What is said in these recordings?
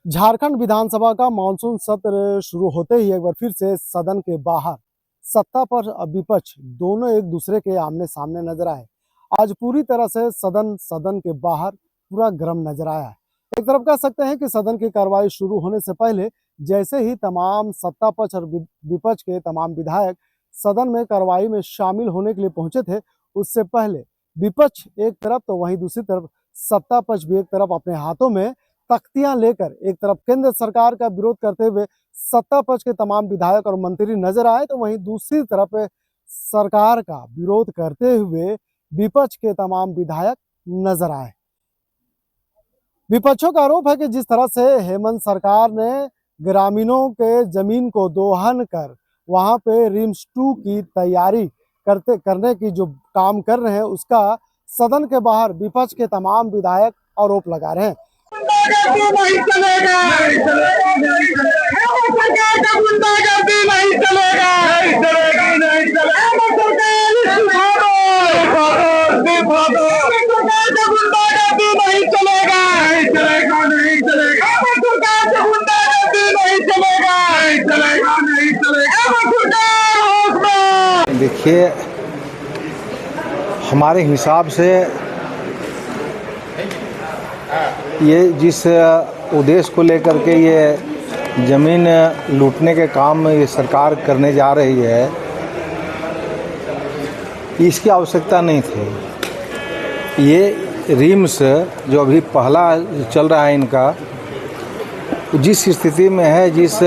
झारखंड विधानसभा का मानसून सत्र शुरू होते ही एक बार फिर से सदन के बाहर सत्ता पर विपक्ष दोनों एक दूसरे के आमने सामने नजर आए। आज पूरी तरह से सदन के बाहर पूरा गर्म नजर आया है। एक तरफ कह सकते हैं कि सदन की कार्रवाई शुरू होने से पहले जैसे ही तमाम सत्ता पक्ष और विपक्ष के तमाम विधायक सदन में कार्रवाई में शामिल होने के लिए पहुंचे थे, उससे पहले विपक्ष एक तरफ तो वहीं दूसरी तरफ सत्ता पक्ष भी एक तरफ अपने हाथों में तख्तियां लेकर एक तरफ केंद्र सरकार का विरोध करते हुए सत्ता पक्ष के तमाम विधायक और मंत्री नजर आए, तो वहीं दूसरी तरफ सरकार का विरोध करते हुए विपक्ष के तमाम विधायक नजर आए। विपक्षों का आरोप है कि जिस तरह से हेमंत सरकार ने ग्रामीणों के जमीन को दोहन कर वहां पे रिम्स 2 की तैयारी करने की जो काम कर रहे हैं, उसका सदन के बाहर विपक्ष के तमाम विधायक आरोप लगा रहे हैं। नहीं चलेगा, नहीं चलेगा, नहीं चलेगा। सरकार का गुंडागर्दी नहीं चलेगा, नहीं चलेगा, नहीं चलेगा। सरकार का गुंडागर्दी नहीं चलेगा, नहीं चलेगा, नहीं चलेगा। सरकार का गुंडागर्दी नहीं चलेगा, नहीं चलेगा, नहीं चलेगा। देखिए, हमारे हिसाब से ये जिस उद्देश्य को लेकर के ये ज़मीन लूटने के काम ये सरकार करने जा रही है, इसकी आवश्यकता नहीं थी। ये रिम्स जो अभी पहला चल रहा है इनका, जिस स्थिति में है, जिस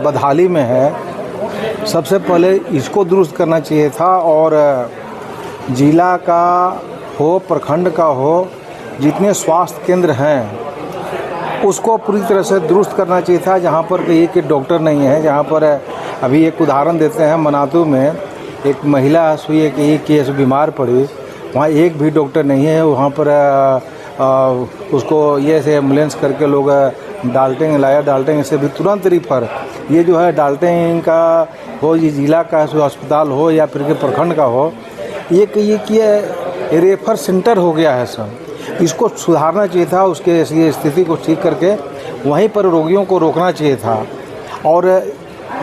बदहाली में है, सबसे पहले इसको दुरुस्त करना चाहिए था। और जिला का हो, प्रखंड का हो, जितने स्वास्थ्य केंद्र हैं उसको पूरी तरह से दुरुस्त करना चाहिए था। जहाँ पर कहीं कि डॉक्टर नहीं है, जहाँ पर अभी एक उदाहरण देते हैं, मनातू में एक महिला सुई एक केस बीमार पड़ी, वहाँ एक भी डॉक्टर नहीं है। वहाँ पर उसको ये से एम्बुलेंस करके लोग डाल्टेंग लाया, डाल्टेंग से भी तुरंत रिफ़र, ये जो है डाल्टेंग का हो, ये जिला का अस्पताल हो या फिर प्रखंड का हो, ये रेफर सेंटर हो गया है सब। इसको सुधारना चाहिए था, उसके स्थिति को ठीक करके वहीं पर रोगियों को रोकना चाहिए था। और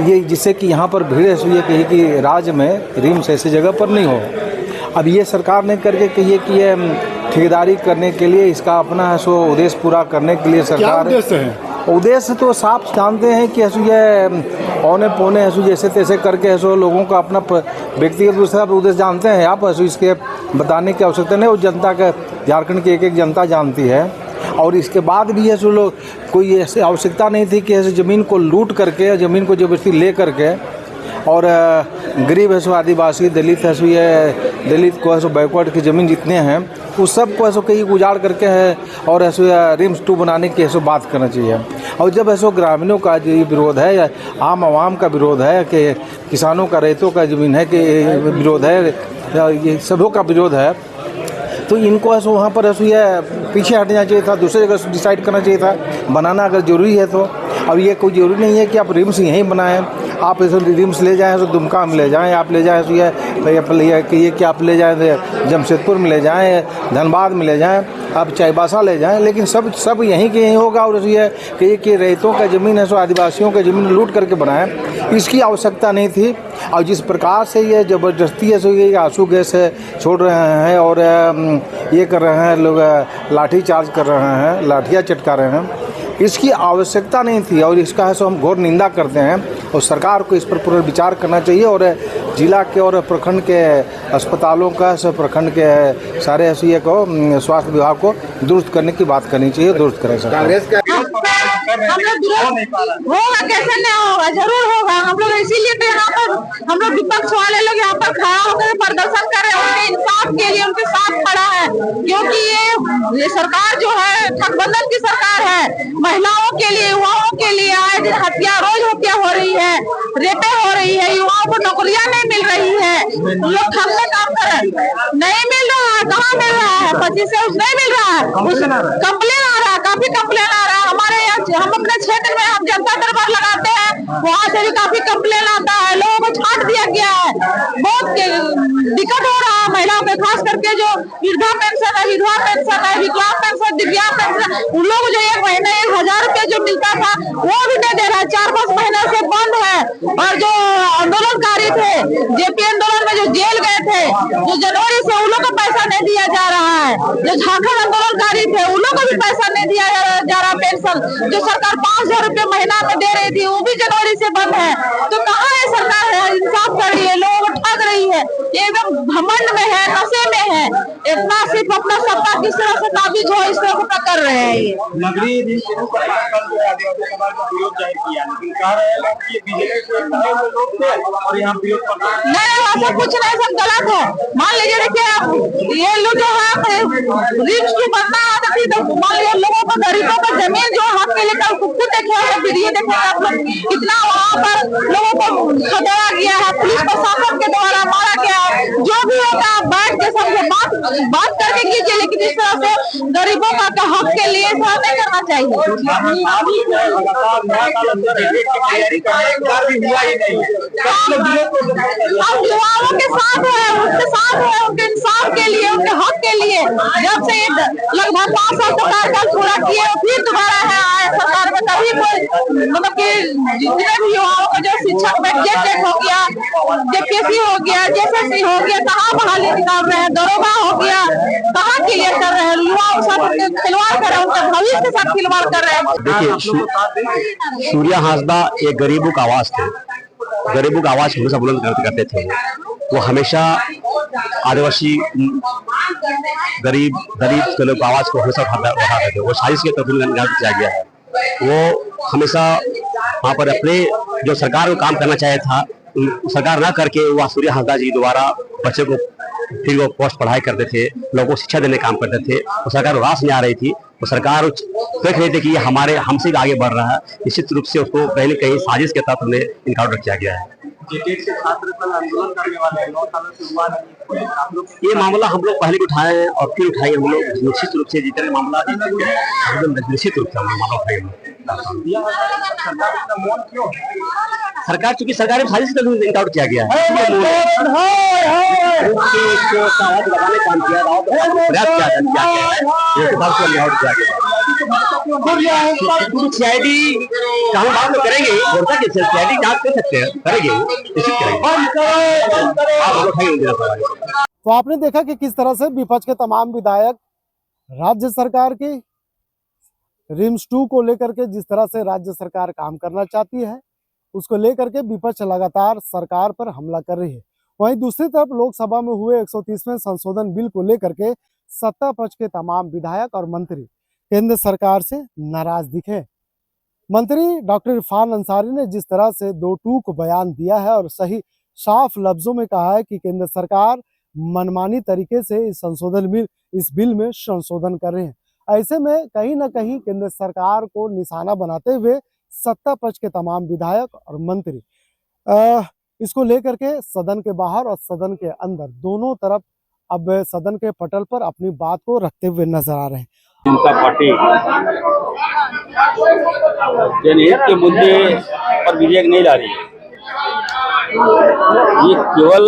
ये जिससे कि यहाँ पर भीड़ ऐसी है कहीं कि राज्य में रिम्स ऐसी जगह पर नहीं हो। अब ये सरकार ने करके कहिए कि ये ठेकेदारी करने के लिए, इसका अपना है सो उद्देश्य पूरा करने के लिए सरकार, उद्देश्य तो साफ जानते हैं कि ऐसे ये औने पौने ऐसे जैसे तैसे करके ऐसे लोगों का अपना व्यक्तिगत दूसरा उद्देश्य जानते हैं आप, ऐसे इसके बताने की आवश्यकता नहीं। वो जनता का, झारखंड की एक जनता जानती है। और इसके बाद भी ऐसे लोग, कोई ऐसी आवश्यकता नहीं थी कि ऐसे ज़मीन को लूट करके, ज़मीन को जबरदस्ती ले करके, और गरीब है सो, आदिवासी, दलित है सो, ये दलित को ऐसे बैकवर्ड की ज़मीन जितने हैं उस सब को ऐसे कहीं उजाड़ करके है और ऐसे रिम्स 2 बनाने की ऐसे बात करना चाहिए। और जब ऐसे ग्रामीणों का जो विरोध है या आम आवाम का विरोध है कि किसानों का, रैतों का ज़मीन है कि विरोध है, ये सबों का विरोध है, तो इनको ऐसे वहाँ पर ऐसे ये पीछे हटना चाहिए था, दूसरी जगह डिसाइड करना चाहिए था बनाना अगर ज़रूरी है तो। अब ये कोई ज़रूरी नहीं है कि आप रिम्स यहीं बनाएं, आप ऐसे रिम्स ले जाएँ तो दुमका में ले जाएँ, आप ले जाएँ तो ये कि आप ले जाएँ जमशेदपुर में ले जाएँ, धनबाद में ले जाएँ, आप चाईबासा ले जाएँ, लेकिन सब यहीं के यहीं होगा। और ये कि रैतों का ज़मीन है सो, आदिवासियों का ज़मीन लूट करके बनाएं, इसकी आवश्यकता नहीं थी। और जिस प्रकार से ये ज़बरदस्ती है सो, ये आंसू गैस छोड़ रहे हैं और ये कर रहे हैं लोग, लाठी चार्ज कर रहे हैं, लाठियाँ चटका रहे हैं, इसकी आवश्यकता नहीं थी। और इसका है सो हम घोर निंदा करते हैं और सरकार को इस पर पूरा विचार करना चाहिए। और जिला के और प्रखंड के अस्पतालों का, सब प्रखंड के सारे ऐसे को स्वास्थ्य विभाग को दुरुस्त करने की बात करनी चाहिए, दुरुस्त करें सर। कांग्रेस का होगा, कैसे नहीं होगा, जरूर होगा। हम लोग इसीलिए तो यहाँ पर हम लोग विपक्ष वाले लोग यहाँ पर खड़ा होकर प्रदर्शन कर रहे हैं, उनके इंसाफ के लिए उनके साथ खड़ा है। क्योंकि ये सरकार जो है ठगबंधन की सरकार है। महिलाओं के लिए, युवाओं के लिए आए दिन हत्या, रोज हत्या हो रही है, रेपें हो रही है, युवाओं को नौकरियां नहीं मिल रही है, लोग ठगने काम कर रहे हैं, नहीं मिल रहा है। कहाँ मिल रहा है? 25 से नहीं मिल रहा है, कंप्लेन आ रहा है, काफी कंप्लेन आ रहा है। हमारे यहाँ, हम अपने क्षेत्र में हम जनता दरबार लगाते हैं, वहाँ से भी काफी कंप्लेन आता है, लोगों को छांट दिया गया है, बहुत दिक्कत हो रहा है। महिलाओं के, खास करके जो वृद्धा पेंशन है, विधवा पेंशन है, विकलांग पेंशन, दिव्यांग पेंशन, उन लोग जो एक महीने 1000 रुपया जो मिलता था वो भी नहीं दे रहा है। 4-5 महीने से बंद है। और जो आंदोलनकारी थे, जेपी आंदोलन में जो जेल गए थे, जो जनवरी से उन लोग को पैसा नहीं दिया जा रहा है। जो झारखंड आंदोलनकारी थे उन लोग को भी पैसा नहीं दिया जा रहा। पेंशन जो सरकार 5000 रुपये महीना में दे रही थी वो भी जनवरी से बंद है। तो कहाँ है सरकार है, इंसाफ कर रही है, लोगों को ठग रही है, एकदम घमंड में है, नशे में है, इतना सिर्फ अपना सत्ता किस तरह से काबिज हो इस तरह से कर रहे हैं। ये नगरीय विरोध जाहिर किया, लेकिन कह रहे हैं कि बीजेपी के लोग थे और यहाँ विरोध कर रहे हैं। नहीं, ऐसा कुछ नहीं, सब गलत है। मान लीजिए, देखिए ये लोग जो है रिच की बनना आती, तो मान लीजिए लोगों को, गरीबों को जमीन जो हक के लेकर खुद देखे हैं, वीडियो देखे आप लोग, कितना वहाँ पर लोगों को खदेड़ा गया है, पुलिस प्रशासन के द्वारा मारा गया है। जो भी होगा बैठ के समझे, बात करके कीजिए, लेकिन इस तरह से गरीबों का हक के लिए ऐसा नहीं करना चाहिए। हम युवाओं के साथ है, उसके साथ है, उनके इंसाफ के लिए, उनके हक के लिए। जब से लगभग 5 साल तो कार्यकाल पूरा किए, फिर दोबारा है आए सरकार में, तभी कोई मतलब कि जितने भी युवाओं को जो शिक्षक में जेटेक हो गया, जेपीएससी हो गया, जेएसएससी हो गया, कहाँ बहाली निकाल रहे हैं, दरोगा हो गया, कहाँ क्लियर कर रहे हैं, युवाओं के साथ खिलवाड़ कर रहे हैं, उनके भविष्य के साथ खिलवाड़ कर रहे हैं। देखिए, सूर्या हांसदा एक गरीबों का आवाज थे, गरीबों का आवाज हमेशा बुलंद करते थे। वो हमेशा आदिवासी गरीब के लोग आवाज को हमेशा उठाते थे। वो साजिश के तहत किया गया है। वो हमेशा वहाँ पर अपने जो सरकार को काम करना चाहिए था, सरकार ना करके वह सूर्या हांसदा जी द्वारा बच्चे को फिर वो पोस्ट पढ़ाई करते थे, लोगों को शिक्षा देने काम करते थे। वो सरकार रास नहीं आ रही थी, वो सरकार देख रही थी कि ये हमसे आगे बढ़ रहा है। निश्चित रूप से उसको पहले कहीं साजिश के तहत हमने इनकाउंटर किया गया है। ये मामला हम लोग पहले उठाए हैं और फिर उठाए हम लोग। निश्चित रूप से जितने मामला निश्चित रूप से हम मामला उठाएंगे। सरकार चूंकि सरकारी साजिश का इनकाउंटर किया गया है, लगाने काम किया सीआईडी का हम बात तो करेंगे, सीआईडी जांच कर सकते हैं, करेंगे। तो आपने देखा कि किस तरह से विपक्ष के तमाम विधायक राज्य सरकार की रिम्स 2 को लेकर के जिस तरह से राज्य सरकार काम करना चाहती है, उसको लेकर के विपक्ष लगातार सरकार पर हमला कर रही है। वहीं दूसरी तरफ लोकसभा में हुए 130वें संशोधन बिल को लेकर के सत्ता पक्ष के तमाम विधायक और मंत्री केंद्र सरकार से नाराज दिखे। मंत्री डॉक्टर इरफान अंसारी ने जिस तरह से 2 टूक बयान दिया है और सही साफ लफ्जों में कहा है कि केंद्र सरकार मनमानी तरीके से इस बिल में संशोधन कर रहे हैं। ऐसे में कहीं ना कहीं केंद्र सरकार को निशाना बनाते हुए सत्ता पक्ष के तमाम विधायक और मंत्री इसको लेकर के सदन के बाहर और सदन के अंदर दोनों तरफ अब सदन के पटल पर अपनी बात को रखते हुए नजर आ रहे हैं। जनता पार्टी जनहित के मुद्दे पर विधेयक नहीं ला रही है। ये केवल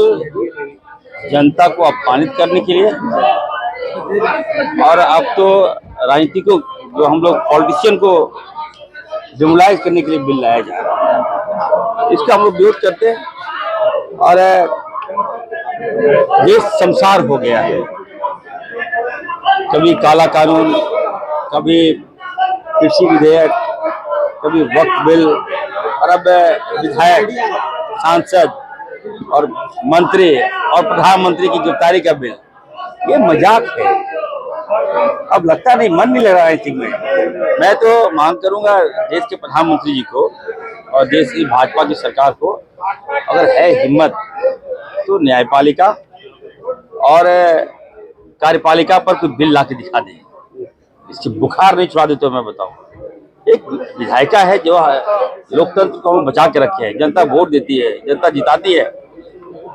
जनता को अपमानित करने के लिए, और अब तो राजनीति को, जो हम लोग पॉलिटिशियन को डिमोलाइज करने के लिए बिल लाया जा रहा है। इसका हम लोग विरोध करते हैं। और देश शमशार हो गया है, कभी काला कानून, कभी कृषि विधेयक, कभी वक्फ बिल, और अब विधायक, सांसद और मंत्री और प्रधानमंत्री की गिरफ्तारी का बिल। ये मजाक है। अब लगता नहीं, मन नहीं लग रहा है में। मैं तो मांग करूंगा देश के प्रधानमंत्री जी को और देश की भाजपा की सरकार को, अगर है हिम्मत तो न्यायपालिका और कार्यपालिका पर कोई बिल ला के दिखा दें। इसकी बुखार नहीं छुड़ा दे तो मैं बताऊं। एक विधायिका है जो लोकतंत्र को बचा के रखे है, जनता वोट देती है, जनता जिताती है,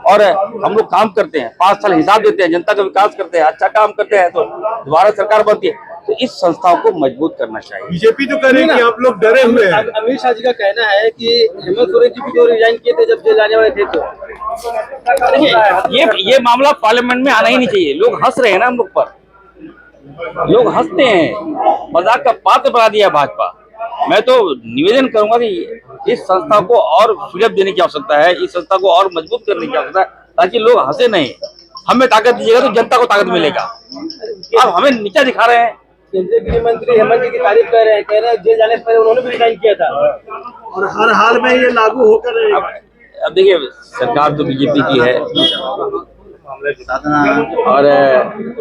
और हम लोग काम करते हैं, 5 साल हिसाब देते हैं, जनता का विकास करते हैं, अच्छा काम करते हैं तो दोबारा सरकार बनती है। तो इस संस्थाओं को मजबूत करना चाहिए। बीजेपी तो कह रही है कि आप लोग डरे हुए हैं। अमित शाह जी का कहना है कि हेमंत सोरेन जी भी तो रिजाइन किए थे जब जेल जाने वाले थे, तो देखिए ये मामला पार्लियामेंट में आना ही नहीं चाहिए। लोग हंस रहे हैं ना हम लोग पर, लोग हंसते हैं, मजाक का पात्र बना दिया भाजपा। मैं तो निवेदन करूंगा कि इस संस्था को और फ्रीडम देने की आवश्यकता है, इस संस्था को और मजबूत करने की आवश्यकता है, ताकि लोग हंसे नहीं। हमें ताकत दीजिएगा तो जनता को ताकत मिलेगा। अब हमें नीचा दिखा रहे हैं। केंद्रीय गृह मंत्री हेमंत जी की तारीफ कर रहे हैं, कह रहे हैं जेल जाने से पहले उन्होंने भी रिजाइन किया था और हर हाल में ये लागू होकर रहेगा। अब देखिए, सरकार तो बीजेपी की है और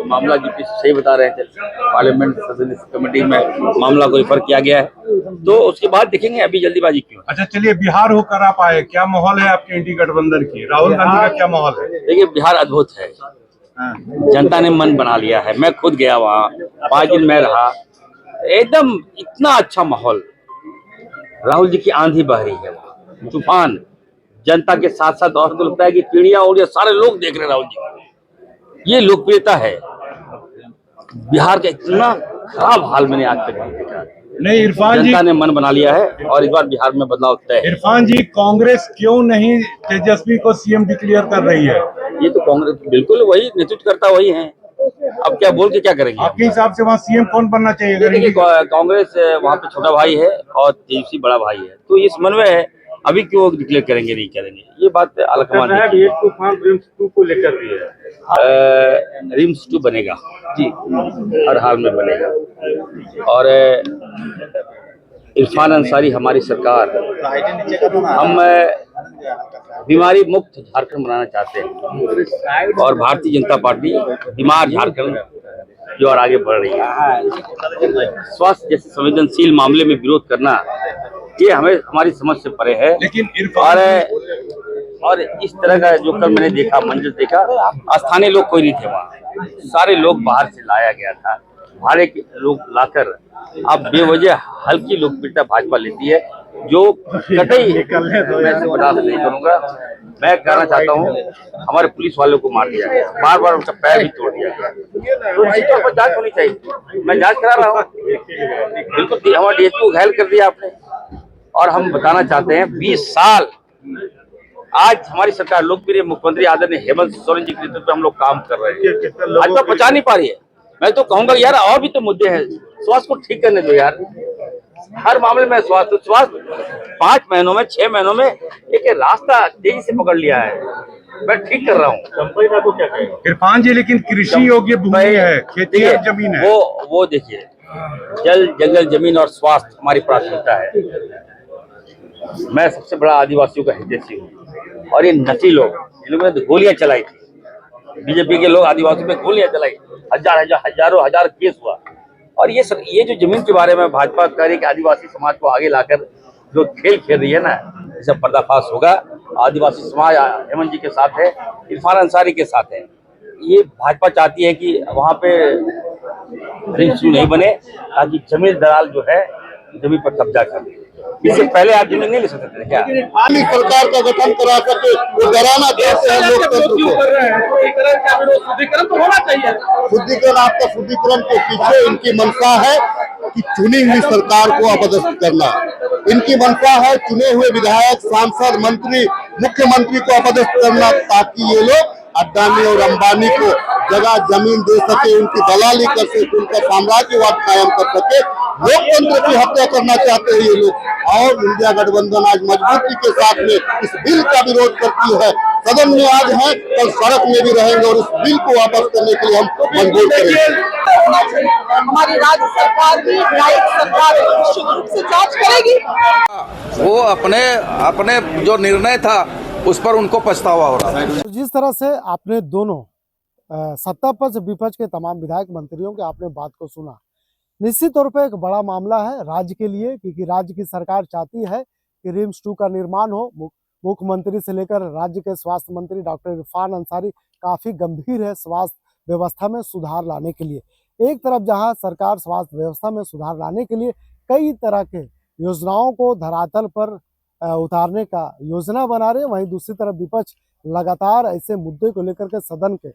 मामला जीपी सही बता रहे थे, पार्लियामेंट सदन कमेटी में मामला को रेफर किया गया है, तो उसके बाद देखेंगे। अभी जल्दीबाजी क्यों? अच्छा चलिए, बिहार होकर आप आए, क्या माहौल है आपके इंडी गठबंधन की? राहुल गांधी का क्या माहौल है? देखिए, बिहार अद्भुत है। जनता ने मन बना लिया है। मैं खुद गया वहाँ, 5 दिन में रहा, एकदम इतना अच्छा माहौल। राहुल जी की आंधी बह रही है वहाँ, तूफान। जनता के साथ साथ और तो लगता है कि पीढ़ियां और ये सारे लोग देख रहे हैं राहुल जी को। ये लोकप्रियता है। बिहार का इतना खराब हाल मैंने आज तक नहीं देखा। नहीं इरफान जी, जनता ने मन बना लिया है और इस बार बिहार में बदलाव तय है। इरफान जी, कांग्रेस क्यों नहीं तेजस्वी को सीएम डिक्लेयर कर रही है? ये तो कांग्रेस बिल्कुल वही नेतृत्व करता वही है। अब क्या बोल के क्या करेंगे? आपके हिसाब से वहाँ सीएम कौन बनना चाहिए? देखिए, कांग्रेस वहाँ पे छोटा भाई है और तेजस्वी बड़ा भाई है, तो ये समन्वय है। अभी क्यों डिक्लेयर करेंगे नहीं करेंगे, ये बात अलकमान है। तूफान रिम्स 2 को लेकर भी है। रिम्स 2 बनेगा जी, हर हाल में बनेगा। और इरफान अंसारी हमारी सरकार, हम बीमारी मुक्त झारखंड बनाना चाहते हैं और भारतीय जनता पार्टी बीमार झारखंड की ओर आगे बढ़ रही है। स्वास्थ्य जैसे संवेदनशील मामले में विरोध करना, ये हमें हमारी समझ से परे है। लेकिन इरफान और इस तरह का जो कल मैंने देखा, मंजर देखा, स्थानीय लोग कोई नहीं थे वहाँ, सारे लोग बाहर से लाया गया था। भाड़े के लोग लाकर अब बेवजह हल्की लोकप्रियता भाजपा लेती है, जो कतई मैं इसे बर्दाश्त नहीं करूंगा। मैं कहना चाहता हूँ, हमारे पुलिस वालों को मार दिया गया, बार बार उनका पैर भी तोड़ दिया गया, तो निश्चित तौर पर जांच होनी चाहिए। मैं जांच करा रहा हूँ। बिल्कुल, हमारे डीएसपी को घायल कर दिया आपने। और हम बताना चाहते हैं, 20 साल आज हमारी सरकार, लोकप्रिय मुख्यमंत्री आदरणीय हेमंत सोरेन जी के नेतृत्व में हम लोग काम कर रहे हैं। आज तो पचा नहीं पा रही है। मैं तो कहूंगा यार, और भी तो मुद्दे हैं, स्वास्थ्य को ठीक करने दो यार। हर मामले में स्वास्थ्य 5 महीनों में, 6 महीनों में एक रास्ता तेजी से पकड़ लिया है। मैं ठीक कर रहा हूँ। इरफान जी, लेकिन कृषि योग्य भूमि है, खेती और जमीन है। वो देखिए, जल जंगल जमीन और स्वास्थ्य हमारी प्राथमिकता है। मैं सबसे बड़ा आदिवासियों का हितैषी हूँ और ये नची लोग, इन लोगों ने गोलियां चलाई थी, बीजेपी के लोग आदिवासियों पे गोलियां चलाई, हजारों केस हुआ। और ये जो जमीन के बारे में भाजपा कह रही है कि आदिवासी समाज को आगे लाकर जो खेल खेल रही है ना, इसका पर्दाफाश होगा। आदिवासी समाज हेमंत जी के साथ है, इरफान अंसारी के साथ है। ये भाजपा चाहती है कि वहाँ पे रिंग नहीं बने, ताकि जमीन दलाल जो है जमीन पर कब्जा कर। इससे पहले आप जमीन नहीं ले सकते थे क्या? सरकार का गठन करा करके वो डराना चाहते हैं लोकतंत्र को। शुद्धिकरण तो होना चाहिए। शुद्धिकरण, आपका शुद्धिकरण के पीछे इनकी मंशा है कि चुनी हुई सरकार को अपदस्थ करना। इनकी मंशा है चुने हुए विधायक, सांसद, मंत्री, मुख्यमंत्री को अपदस्थ करना, ताकि ये लोग अडानी और अंबानी को जगह जमीन दे सके, उनकी दलाली कर सके, उनका साम्राज्यवाद कायम कर सके। लोकतंत्र की हत्या करना चाहते हैं ये लोग। और इंडिया गठबंधन आज मजबूती के साथ में इस बिल का विरोध करती है। सदन में आज है, कल सड़क में भी रहेंगे और इस बिल को वापस करने के लिए हम मजबूर करेंगे। हमारी राज्य सरकार भी न्यायिक सरकार निश्चित रूप से जांच करेगी। वो अपने जो निर्णय था उस पर उनको पछतावा हो रहा है। तो जिस तरह से आपने दोनों सत्ता पक्ष विपक्ष के तमाम विधायक मंत्रियों के आपने बात को सुना, निश्चित तौर पर एक बड़ा मामला है राज्य के लिए, क्योंकि राज्य की सरकार चाहती है कि रिम्स 2 का निर्माण हो। मुख्यमंत्री से लेकर राज्य के स्वास्थ्य मंत्री डॉक्टर इरफान अंसारी काफी गंभीर है स्वास्थ्य व्यवस्था में सुधार लाने के लिए। एक तरफ जहां सरकार स्वास्थ्य व्यवस्था में सुधार लाने के लिए कई तरह के योजनाओं को धरातल पर उतारने का योजना बना रहे, वहीं दूसरी तरफ विपक्ष लगातार ऐसे मुद्दे को लेकर के सदन के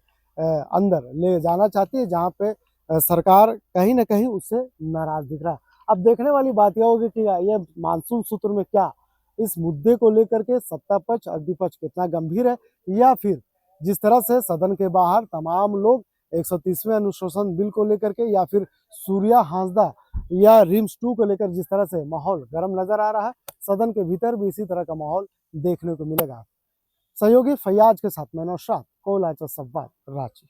अंदर ले जाना चाहती है जहां पे सरकार कहीं ना कहीं उससे नाराज दिख रहा है। अब देखने वाली बात यह होगी कि ये मानसून सत्र में क्या इस मुद्दे को लेकर के सत्ता पक्ष और विपक्ष कितना गंभीर है, या फिर जिस तरह से सदन के बाहर तमाम लोग 130वें अनुशासन बिल को लेकर के या फिर सूर्या हांसदा या रिम्स 2 को लेकर जिस तरह से माहौल गर्म नजर आ रहा है, सदन के भीतर भी इसी तरह का माहौल देखने को मिलेगा। सहयोगी फैयाज के साथ मैं नौशाद, कोल संवाद, रांची।